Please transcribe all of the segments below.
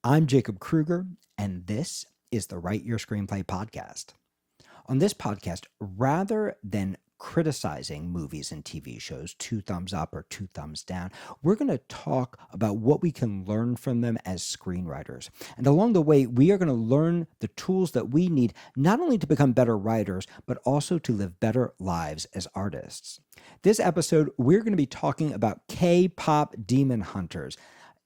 I'm Jacob Krueger, and this is the Write Your Screenplay Podcast. On this podcast, rather than criticizing movies and TV shows, 2 thumbs up or 2 thumbs down, we're going to talk about what we can learn from them as screenwriters. And along the way, we are going to learn the tools that we need not only to become better writers, but also to live better lives as artists. This episode, we're going to be talking about K-pop demon hunters,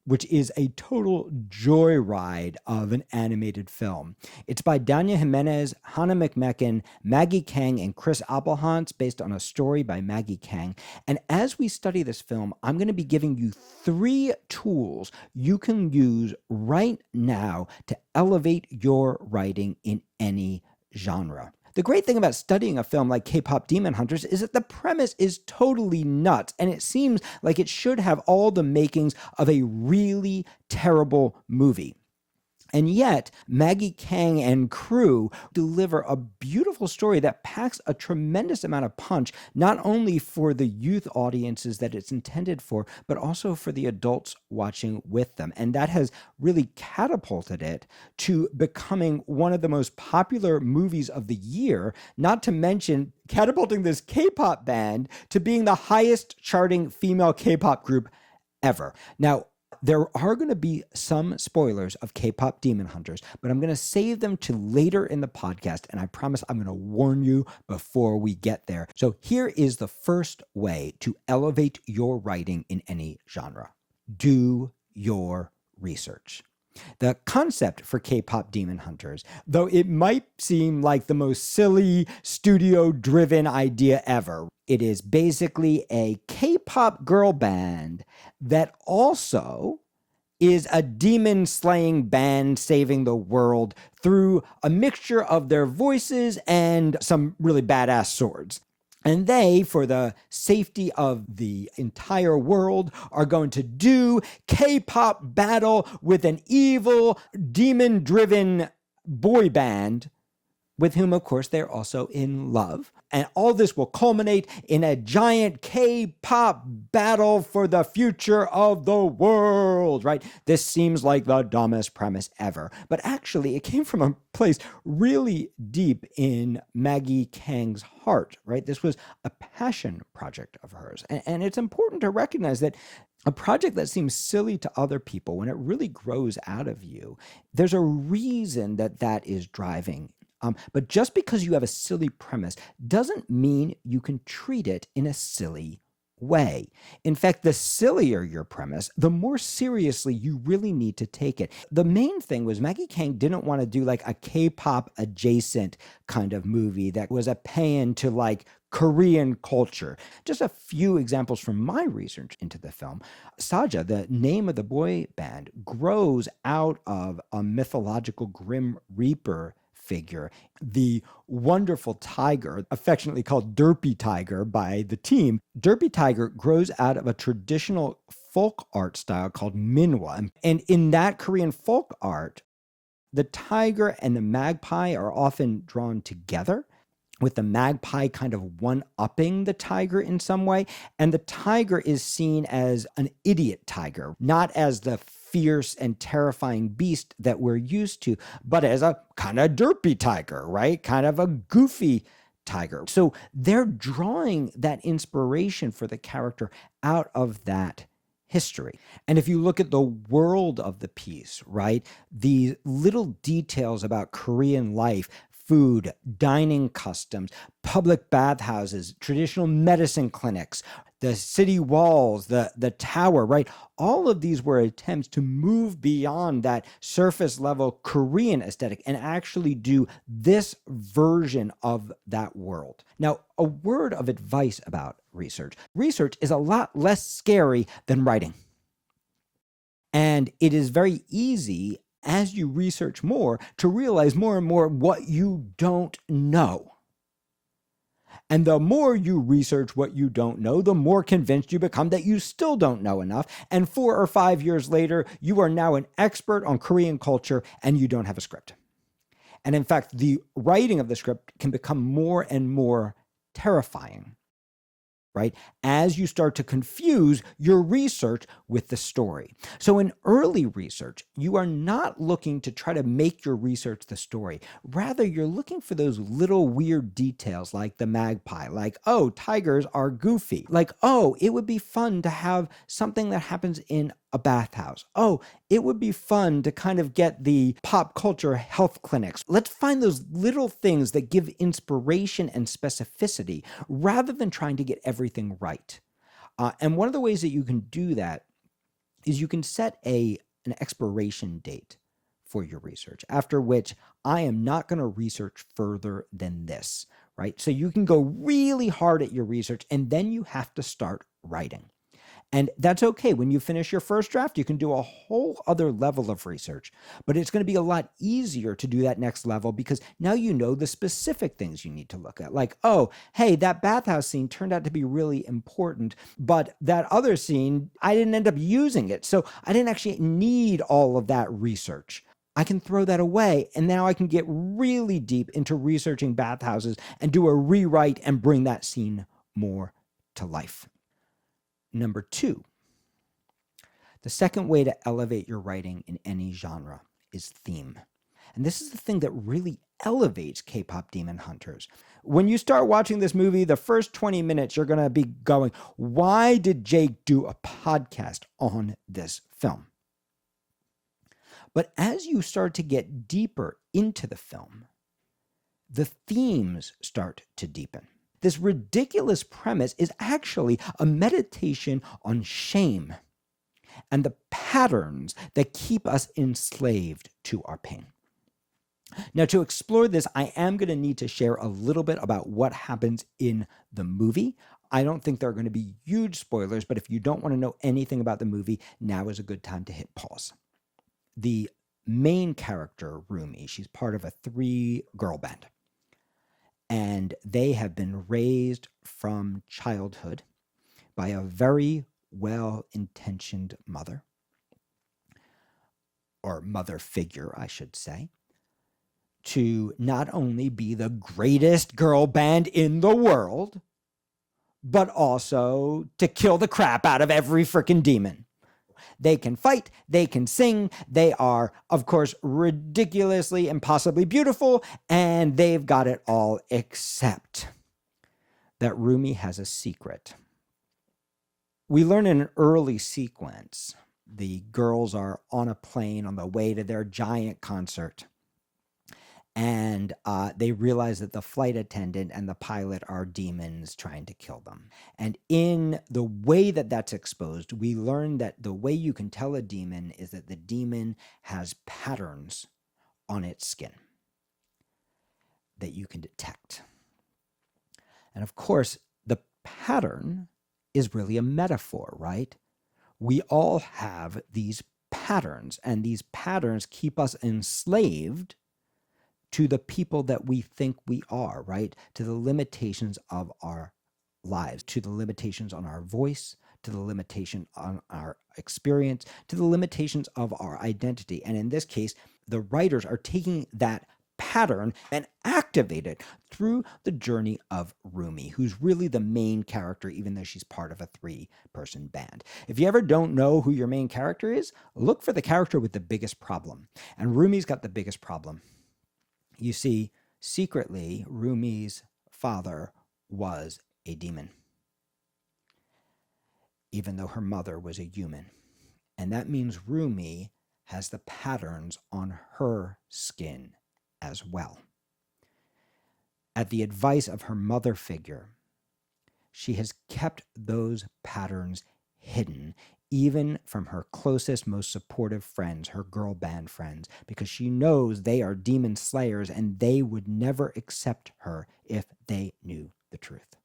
which is a total joyride of an animated film. It's by Danya Jimenez, Hannah McMecken, Maggie Kang, and Chris Appelhans, based on a story by Maggie Kang. And as we study this film, I'm going to be giving you 3 tools you can use right now to elevate your writing in any genre. The great thing about studying a film like K-pop Demon Hunters is that the premise is totally nuts, and it seems like it should have all the makings of a really terrible movie. And yet, Maggie Kang and crew deliver a beautiful story that packs a tremendous amount of punch, not only for the youth audiences that it's intended for, but also for the adults watching with them. And that has really catapulted it to becoming one of the most popular movies of the year, not to mention catapulting this K-pop band to being the highest charting female K-pop group ever. Now, there are going to be some spoilers of K-pop Demon Hunters, but I'm going to save them to later in the podcast, and I promise I'm going to warn you before we get there. So here is the first way to elevate your writing in any genre. Do your research. The concept for K-pop Demon Hunters, though it might seem like the most silly, studio-driven idea ever, it is basically a K-pop girl band that also is a demon-slaying band saving the world through a mixture of their voices and some really badass swords. And they, for the safety of the entire world, are going to do K-pop battle with an evil, demon-driven boy band with whom, of course, they're also in love. And all this will culminate in a giant K-pop battle for the future of the world, right? This seems like the dumbest premise ever. But actually, it came from a place really deep in Maggie Kang's heart, right? This was a passion project of hers. And it's important to recognize that a project that seems silly to other people, when it really grows out of you, there's a reason that is driving. But just because you have a silly premise doesn't mean you can treat it in a silly way. In fact, the sillier your premise, the more seriously you really need to take it. The main thing was Maggie Kang didn't want to do like a K-pop adjacent kind of movie that was a paean to like Korean culture. Just a few examples from my research into the film. Saja, the name of the boy band, grows out of a mythological Grim Reaper figure, the wonderful tiger, affectionately called Derpy tiger by the team. Derpy tiger grows out of a traditional folk art style called minhwa. And in that Korean folk art, the tiger and the magpie are often drawn together, with the magpie kind of one-upping the tiger in some way. And the tiger is seen as an idiot tiger, not as the fierce and terrifying beast that we're used to, but as a kind of derpy tiger, right? Kind of a goofy tiger. So they're drawing that inspiration for the character out of that history. And if you look at the world of the piece, right, the little details about Korean life, food, dining customs, public bathhouses, traditional medicine clinics, the city walls, the tower, right? All of these were attempts to move beyond that surface level Korean aesthetic and actually do this version of that world. Now, a word of advice about research. Research is a lot less scary than writing. And it is very easy as you research more to realize more and more what you don't know. And the more you research what you don't know, the more convinced you become that you still don't know enough. And 4 or 5 years later, you are now an expert on Korean culture and you don't have a script. And in fact, the writing of the script can become more and more terrifying. right? As you start to confuse your research with the story. So in early research, you are not looking to try to make your research the story. Rather, you're looking for those little weird details like the magpie, like, oh, tigers are goofy. Like, oh, it would be fun to have something that happens in a bathhouse. Oh, it would be fun to kind of get the pop culture health clinics. Let's find those little things that give inspiration and specificity rather than trying to get everything right. And one of the ways that you can do that is you can set an expiration date for your research, after which I am not going to research further than this, right? So you can go really hard at your research and then you have to start writing. And that's okay. When you finish your first draft, you can do a whole other level of research, but it's going to be a lot easier to do that next level because now you know the specific things you need to look at. Like, oh, hey, that bathhouse scene turned out to be really important, but that other scene, I didn't end up using it. So I didn't actually need all of that research. I can throw that away, and now I can get really deep into researching bathhouses and do a rewrite and bring that scene more to life. Number 2, the second way to elevate your writing in any genre is theme. And this is the thing that really elevates K-pop Demon Hunters. When you start watching this movie, the first 20 minutes, you're going to be going, why did Jake do a podcast on this film? But as you start to get deeper into the film, the themes start to deepen. This ridiculous premise is actually a meditation on shame and the patterns that keep us enslaved to our pain. Now, to explore this, I am going to need to share a little bit about what happens in the movie. I don't think there are going to be huge spoilers, but if you don't want to know anything about the movie, now is a good time to hit pause. The main character, Rumi, she's part of a 3-girl band. And they have been raised from childhood by a very well-intentioned mother, or mother figure, I should say, to not only be the greatest girl band in the world, but also to kill the crap out of every freaking demon. They can fight, they can sing, they are, of course, ridiculously impossibly beautiful, and they've got it all except that Rumi has a secret. We learn in an early sequence, the girls are on a plane on the way to their giant concert, and they realize that the flight attendant and the pilot are demons trying to kill them. And in the way that that's exposed, we learn that the way you can tell a demon is that the demon has patterns on its skin that you can detect. And of course, the pattern is really a metaphor, right? We all have these patterns, and these patterns keep us enslaved to the people that we think we are, right? To the limitations of our lives, to the limitations on our voice, to the limitation on our experience, to the limitations of our identity. And in this case, the writers are taking that pattern and activate it through the journey of Rumi, who's really the main character, even though she's part of a 3-person band. If you ever don't know who your main character is, look for the character with the biggest problem. And Rumi's got the biggest problem. You see, secretly, Rumi's father was a demon, even though her mother was a human. And that means Rumi has the patterns on her skin as well. At the advice of her mother figure, she has kept those patterns hidden, even from her closest, most supportive friends, her girl band friends, because she knows they are demon slayers and they would never accept her if they knew the truth.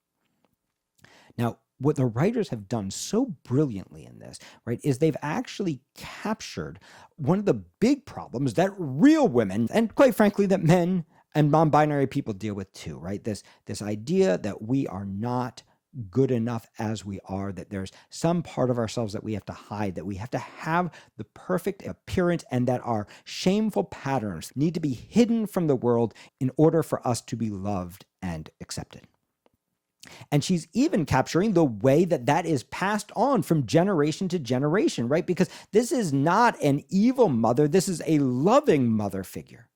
Now, what the writers have done so brilliantly in this, right, is they've actually captured one of the big problems that real women, and quite frankly, that men and non-binary people deal with too, right? This idea that we are not good enough as we are, that there's some part of ourselves that we have to hide, that we have to have the perfect appearance, and that our shameful patterns need to be hidden from the world in order for us to be loved and accepted. And she's even capturing the way that that is passed on from generation to generation, right? Because this is not an evil mother. This is a loving mother figure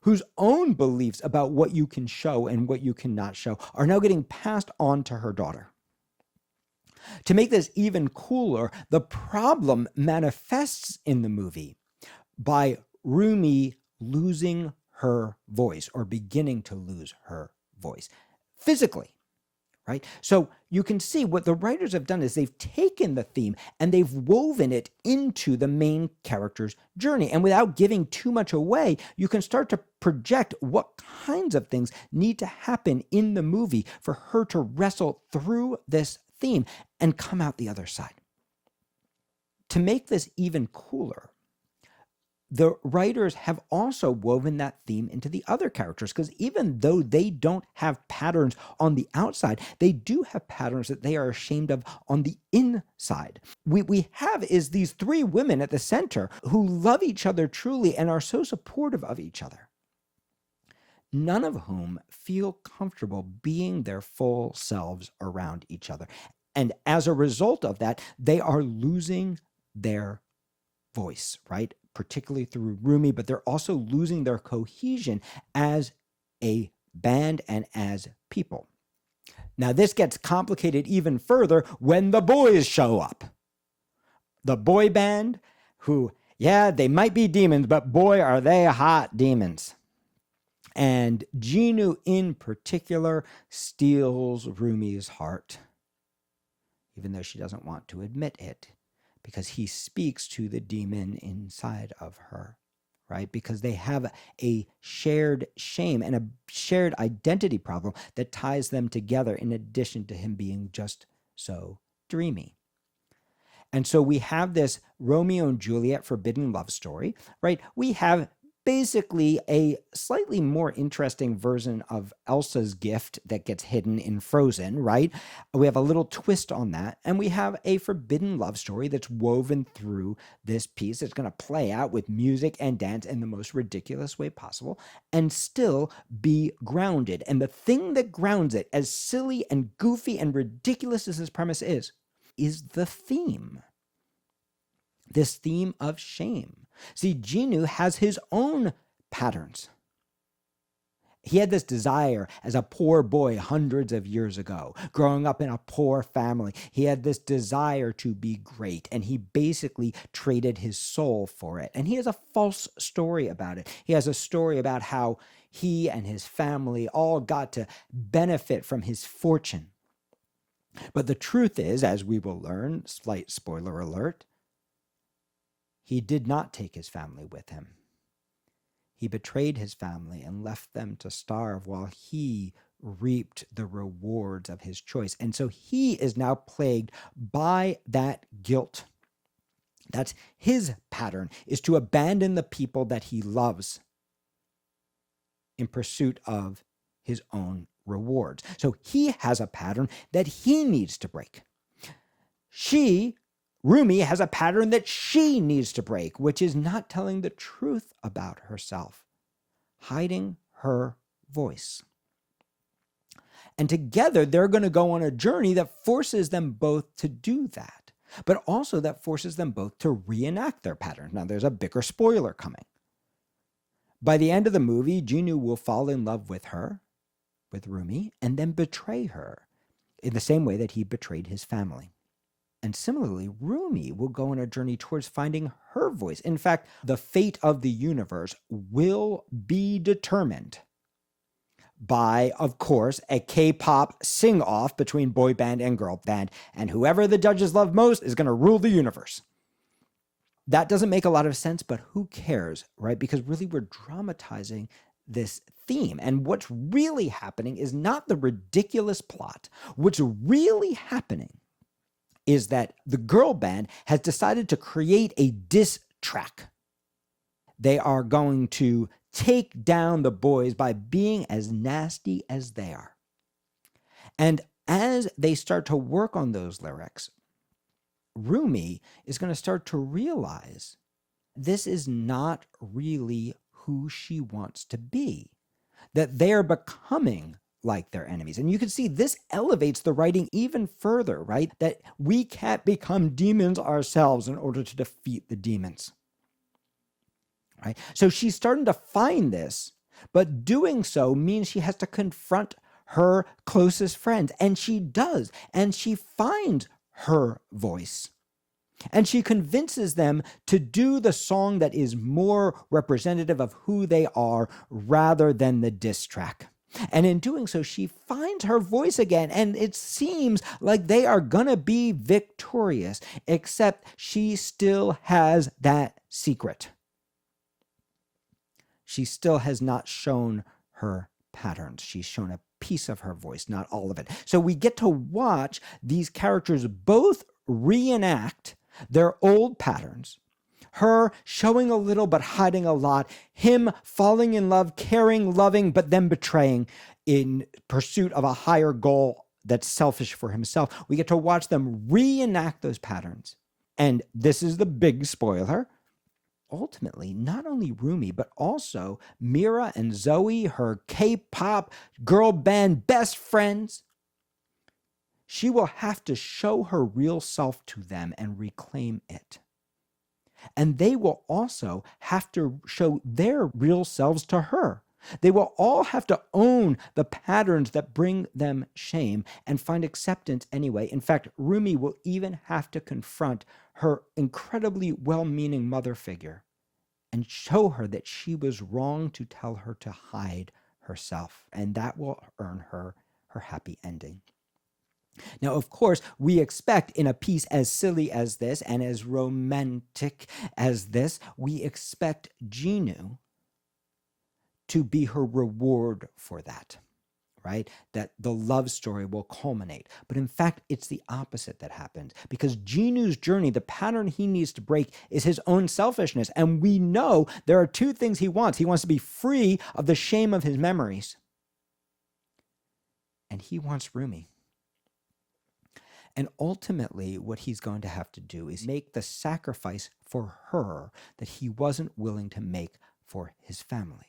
whose own beliefs about what you can show and what you cannot show are now getting passed on to her daughter. To make this even cooler, the problem manifests in the movie by Rumi losing her voice or beginning to lose her voice physically, right? So you can see what the writers have done is they've taken the theme and they've woven it into the main character's journey. And without giving too much away, you can start to project what kinds of things need to happen in the movie for her to wrestle through this theme and come out the other side. To make this even cooler, the writers have also woven that theme into the other characters, because even though they don't have patterns on the outside, they do have patterns that they are ashamed of on the inside. We have is these three women at the center who love each other truly and are so supportive of each other, none of whom feel comfortable being their full selves around each other. And as a result of that, they are losing their voice, right? Particularly through Rumi, but they're also losing their cohesion as a band and as people. Now, this gets complicated even further when the boys show up. The boy band who, yeah, they might be demons, but boy, are they hot demons. And Jinu in particular steals Rumi's heart, even though she doesn't want to admit it, because he speaks to the demon inside of her, right? Because they have a shared shame and a shared identity problem that ties them together, in addition to him being just so dreamy. And so we have this Romeo and Juliet forbidden love story, right? We have basically a slightly more interesting version of Elsa's gift that gets hidden in Frozen, right? We have a little twist on that, and we have a forbidden love story that's woven through this piece. It's going to play out with music and dance in the most ridiculous way possible and still be grounded. And the thing that grounds it, as silly and goofy and ridiculous as this premise is the theme. This theme of shame. See, Jinu has his own patterns. He had this desire as a poor boy hundreds of years ago, growing up in a poor family. He had this desire to be great, and he basically traded his soul for it. And he has a false story about it. He has a story about how he and his family all got to benefit from his fortune. But the truth is, as we will learn, slight spoiler alert, he did not take his family with him. He betrayed his family and left them to starve while he reaped the rewards of his choice. And so he is now plagued by that guilt. That's his pattern, is to abandon the people that he loves in pursuit of his own rewards. So he has a pattern that he needs to break. Rumi has a pattern that she needs to break, which is not telling the truth about herself, hiding her voice. And together, they're going to go on a journey that forces them both to do that, but also that forces them both to reenact their patterns. Now, there's a bigger spoiler coming. By the end of the movie, Jinu will fall in love with her, with Rumi, and then betray her in the same way that he betrayed his family. And similarly, Rumi will go on a journey towards finding her voice. In fact, the fate of the universe will be determined by, of course, a K-pop sing-off between boy band and girl band. And whoever the judges love most is going to rule the universe. That doesn't make a lot of sense, but who cares, right? Because really we're dramatizing this theme. And what's really happening is not the ridiculous plot. What's really happening is that the girl band has decided to create a diss track. They are going to take down the boys by being as nasty as they are. And as they start to work on those lyrics, Rumi is going to start to realize this is not really who she wants to be, that they're becoming like their enemies. And you can see this elevates the writing even further, right? That we can't become demons ourselves in order to defeat the demons, right? So she's starting to find this, but doing so means she has to confront her closest friends. And she does. And she finds her voice. And she convinces them to do the song that is more representative of who they are rather than the diss track. And in doing so, she finds her voice again, and it seems like they are gonna be victorious, except she still has that secret. She still has not shown her patterns. She's shown a piece of her voice, not all of it. So we get to watch these characters both reenact their old patterns, her showing a little but hiding a lot, him falling in love, caring, loving, but then betraying in pursuit of a higher goal that's selfish for himself. We get to watch them reenact those patterns. And this is the big spoiler. Ultimately, not only Rumi, but also Mira and Zoe, her K-pop girl band best friends, she will have to show her real self to them and reclaim it. And they will also have to show their real selves to her. They will all have to own the patterns that bring them shame and find acceptance anyway. In fact, Rumi will even have to confront her incredibly well-meaning mother figure and show her that she was wrong to tell her to hide herself. And that will earn her her happy ending. Now, of course, we expect in a piece as silly as this and as romantic as this, we expect Jinu to be her reward for that, right? That the love story will culminate. But in fact, it's the opposite that happens, because Jinu's journey, the pattern he needs to break, is his own selfishness. And we know there are two things he wants. He wants to be free of the shame of his memories, and he wants Rumi. And ultimately, what he's going to have to do is make the sacrifice for her that he wasn't willing to make for his family.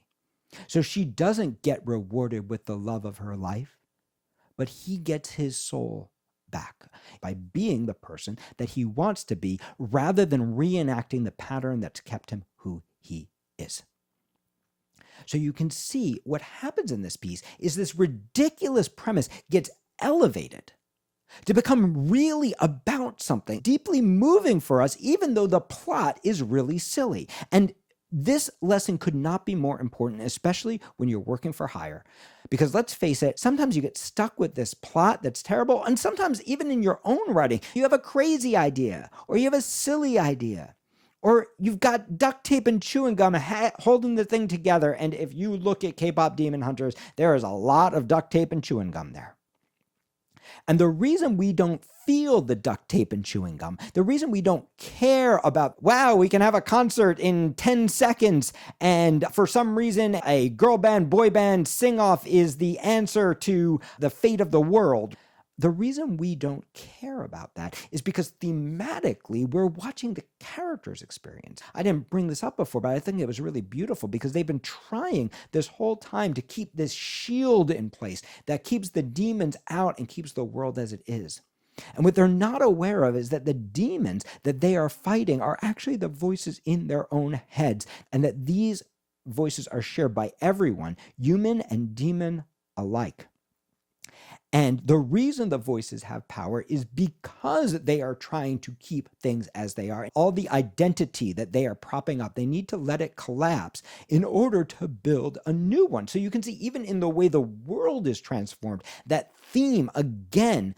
So she doesn't get rewarded with the love of her life, but he gets his soul back by being the person that he wants to be, rather than reenacting the pattern that's kept him who he is. So you can see what happens in this piece is this ridiculous premise gets elevated to become really about something deeply moving for us, even though the plot is really silly. And this lesson could not be more important, especially when you're working for hire. Because let's face it, sometimes you get stuck with this plot that's terrible, and sometimes even in your own writing, you have a crazy idea, or you have a silly idea, or you've got duct tape and chewing gum holding the thing together. And if you look at K-pop Demon Hunters, there is a lot of duct tape and chewing gum there. And the reason we don't feel the duct tape and chewing gum, the reason we don't care about, wow, we can have a concert in 10 seconds, and for some reason a girl band, boy band sing-off is the answer to the fate of the world. The reason we don't care about that is because thematically we're watching the characters' experience. I didn't bring this up before, but I think it was really beautiful because they've been trying this whole time to keep this shield in place that keeps the demons out and keeps the world as it is. And what they're not aware of is that the demons that they are fighting are actually the voices in their own heads, and that these voices are shared by everyone, human and demon alike. And the reason the voices have power is because they are trying to keep things as they are. All the identity that they are propping up, they need to let it collapse in order to build a new one. So you can see even in the way the world is transformed, that theme again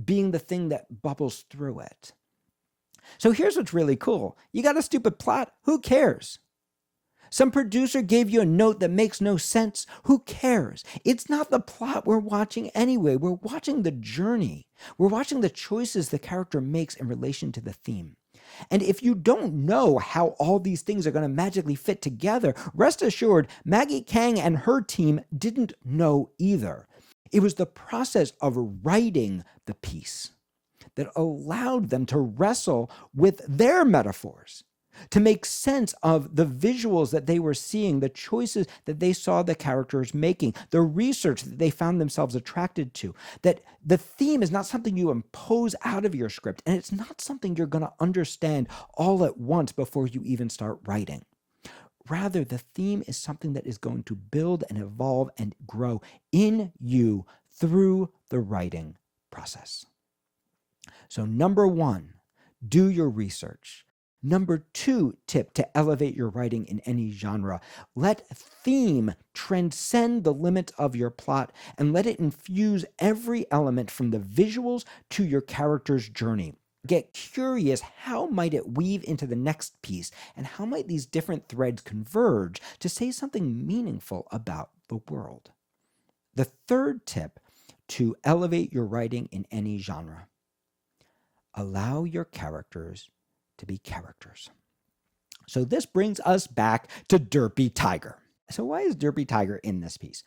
being the thing that bubbles through it. So here's what's really cool. You got a stupid plot, who cares? Some producer gave you a note that makes no sense. Who cares? It's not the plot we're watching anyway. We're watching the journey. We're watching the choices the character makes in relation to the theme. And if you don't know how all these things are going to magically fit together, rest assured, Maggie, Kang, and her team didn't know either. It was the process of writing the piece that allowed them to wrestle with their metaphors, to make sense of the visuals that they were seeing, the choices that they saw the characters making, the research that they found themselves attracted to. That the theme is not something you impose out of your script, and it's not something you're going to understand all at once before you even start writing. Rather, the theme is something that is going to build and evolve and grow in you through the writing process. So number one, do your research. Number two tip to elevate your writing in any genre, let theme transcend the limits of your plot and let it infuse every element from the visuals to your character's journey. Get curious, how might it weave into the next piece, and how might these different threads converge to say something meaningful about the world? The third tip to elevate your writing in any genre, allow your characters to be characters. So this brings us back to Derpy Tiger. So why is Derpy Tiger in this piece?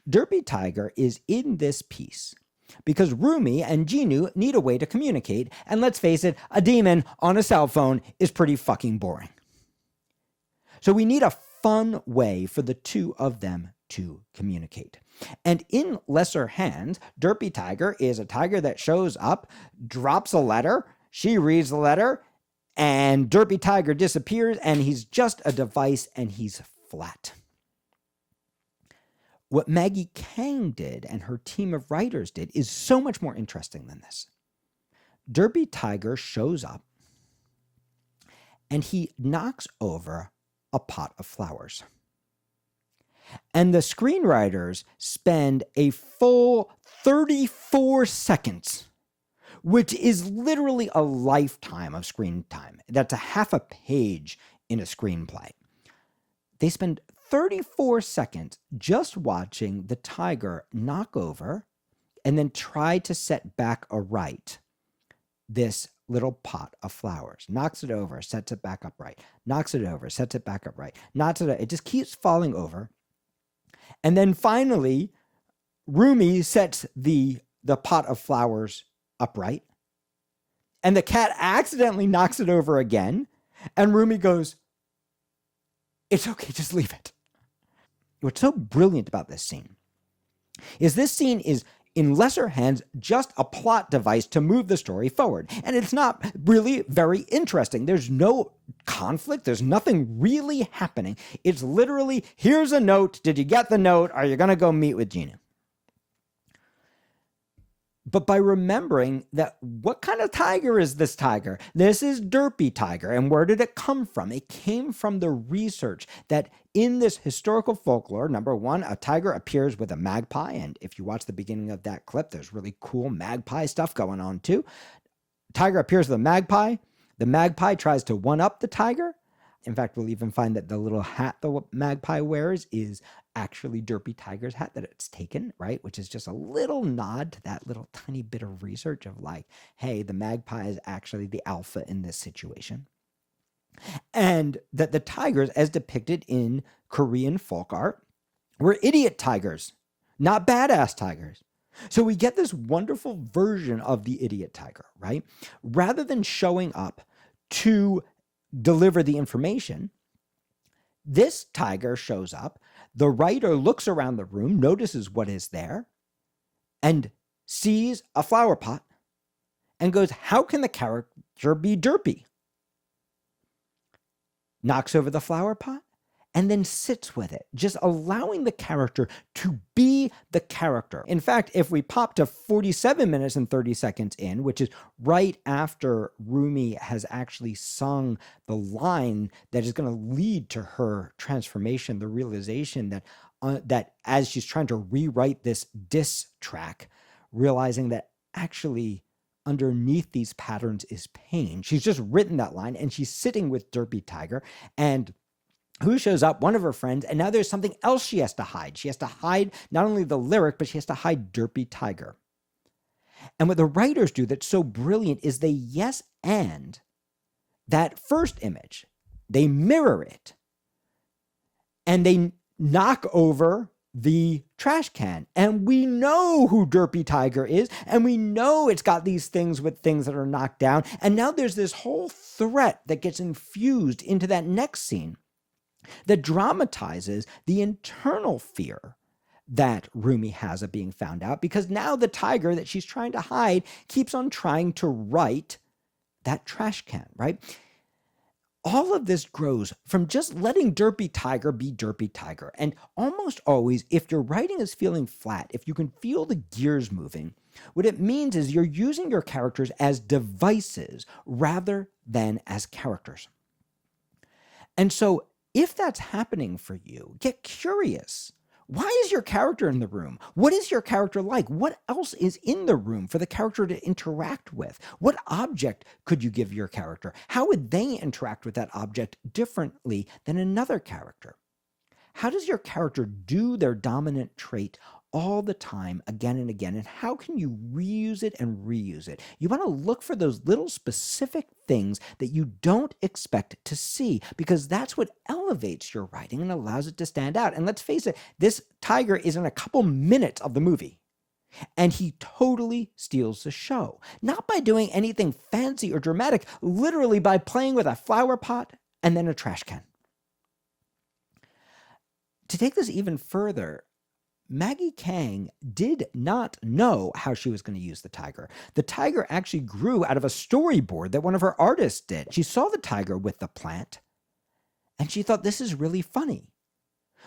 Derpy Tiger is in this piece because Rumi and Jinu need a way to communicate, and let's face it, a demon on a cell phone is pretty fucking boring. So we need a fun way for the two of them to communicate. And in lesser hands, Derpy Tiger is a tiger that shows up, drops a letter, she reads the letter, and Derpy Tiger disappears, and he's just a device, and he's flat. What Maggie Kang did and her team of writers did is so much more interesting than this. Derpy Tiger shows up, and he knocks over a pot of flowers. And the screenwriters spend a full 34 seconds, which is literally a lifetime of screen time. That's a half a page in a screenplay. They spend 34 seconds just watching the tiger knock over and then try to set back aright this little pot of flowers. Knocks it over, sets it back upright. Knocks it over, sets it back upright. Knocks it over. It just keeps falling over. And then finally, Rumi sets the pot of flowers upright, and the cat accidentally knocks it over again, and Rumi goes, "It's okay, just leave it." What's so brilliant about this scene is in lesser hands, just a plot device to move the story forward. And it's not really very interesting. There's no conflict. There's nothing really happening. It's literally, here's a note. Did you get the note? Are you going to go meet with Jinu? But by remembering that, what kind of tiger is this tiger? This is Derpy Tiger. And where did it come from? It came from the research that in this historical folklore, number one, a tiger appears with a magpie. And if you watch the beginning of that clip, there's really cool magpie stuff going on too. Tiger appears with a magpie. The magpie tries to one-up the tiger. In fact, we'll even find that the little hat the magpie wears is actually Derpy Tiger's hat that it's taken, right? Which is just a little nod to that little tiny bit of research of like, hey, the magpie is actually the alpha in this situation. And that the tigers, as depicted in Korean folk art, were idiot tigers, not badass tigers. So we get this wonderful version of the idiot tiger, right? Rather than showing up to deliver the information, this tiger shows up. The writer looks around the room, notices what is there, and sees a flower pot and goes, how can the character be Derpy? Knocks over the flower pot and then sits with it, just allowing the character to be the character. In fact, if we pop to 47 minutes and 30 seconds in, which is right after Rumi has actually sung the line that is going to lead to her transformation, the realization that as she's trying to rewrite this diss track, realizing that actually underneath these patterns is pain. She's just written that line and she's sitting with Derpy Tiger, and who shows up? One of her friends. And now there's something else she has to hide. She has to hide not only the lyric, but she has to hide Derpy Tiger. And what the writers do that's so brilliant is they yes and that first image. They mirror it. And they knock over the trash can. And we know who Derpy Tiger is, and we know it's got these things with things that are knocked down. And now there's this whole threat that gets infused into that next scene that dramatizes the internal fear that Rumi has of being found out, because now the tiger that she's trying to hide keeps on trying to write that trash can, right? All of this grows from just letting Derpy Tiger be Derpy Tiger. And almost always, if your writing is feeling flat, if you can feel the gears moving, what it means is you're using your characters as devices rather than as characters. And so if that's happening for you, get curious. Why is your character in the room? What is your character like? What else is in the room for the character to interact with? What object could you give your character? How would they interact with that object differently than another character? How does your character do their dominant trait all the time, again and again? And how can you reuse it and reuse it? You want to look for those little specific things that you don't expect to see, because that's what elevates your writing and allows it to stand out. And let's face it, this tiger is in a couple minutes of the movie, and he totally steals the show. Not by doing anything fancy or dramatic, literally by playing with a flower pot and then a trash can. To take this even further, Maggie Kang did not know how she was going to use the tiger. The tiger actually grew out of a storyboard that one of her artists did. She saw the tiger with the plant, and she thought, this is really funny.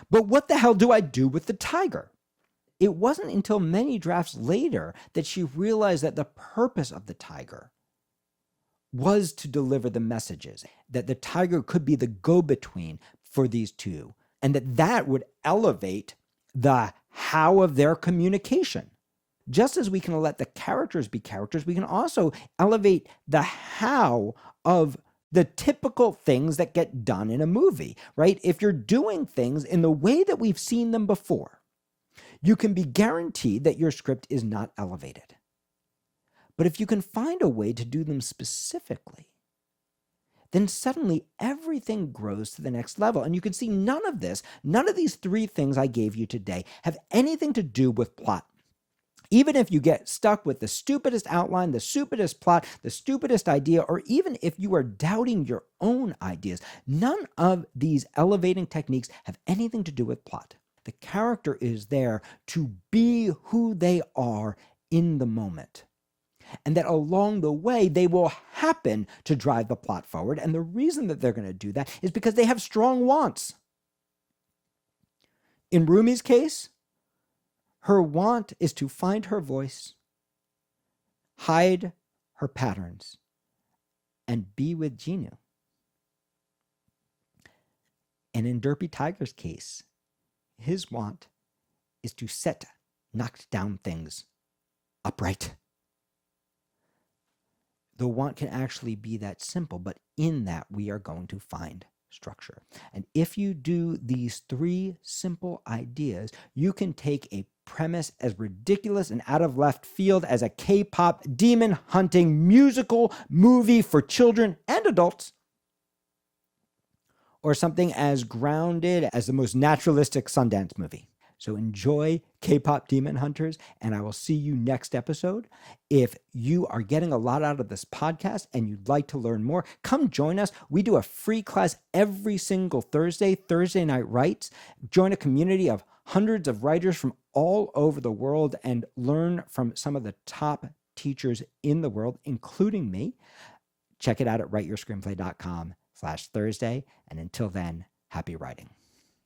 But what the hell do I do with the tiger? It wasn't until many drafts later that she realized that the purpose of the tiger was to deliver the messages, that the tiger could be the go-between for these two, and that would elevate the how of their communication. Just as we can let the characters be characters, we can also elevate the how of the typical things that get done in a movie, right? If you're doing things in the way that we've seen them before, you can be guaranteed that your script is not elevated. But if you can find a way to do them specifically, then suddenly everything grows to the next level. And you can see none of these three things I gave you today have anything to do with plot. Even if you get stuck with the stupidest outline, the stupidest plot, the stupidest idea, or even if you are doubting your own ideas, none of these elevating techniques have anything to do with plot. The character is there to be who they are in the moment. And that along the way, they will happen to drive the plot forward. And the reason that they're going to do that is because they have strong wants. In Rumi's case, her want is to find her voice, hide her patterns, and be with Jinu. And in Derpy Tiger's case, his want is to set knocked down things upright. The want can actually be that simple, but in that we are going to find structure. And if you do these three simple ideas, you can take a premise as ridiculous and out of left field as a K-pop demon hunting musical movie for children and adults, or something as grounded as the most naturalistic Sundance movie. So enjoy K-pop Demon Hunters, and I will see you next episode. If you are getting a lot out of this podcast and you'd like to learn more, come join us. We do a free class every single Thursday Night Writes. Join a community of hundreds of writers from all over the world and learn from some of the top teachers in the world, including me. Check it out at writeyourscreenplay.com/Thursday. And until then, happy writing.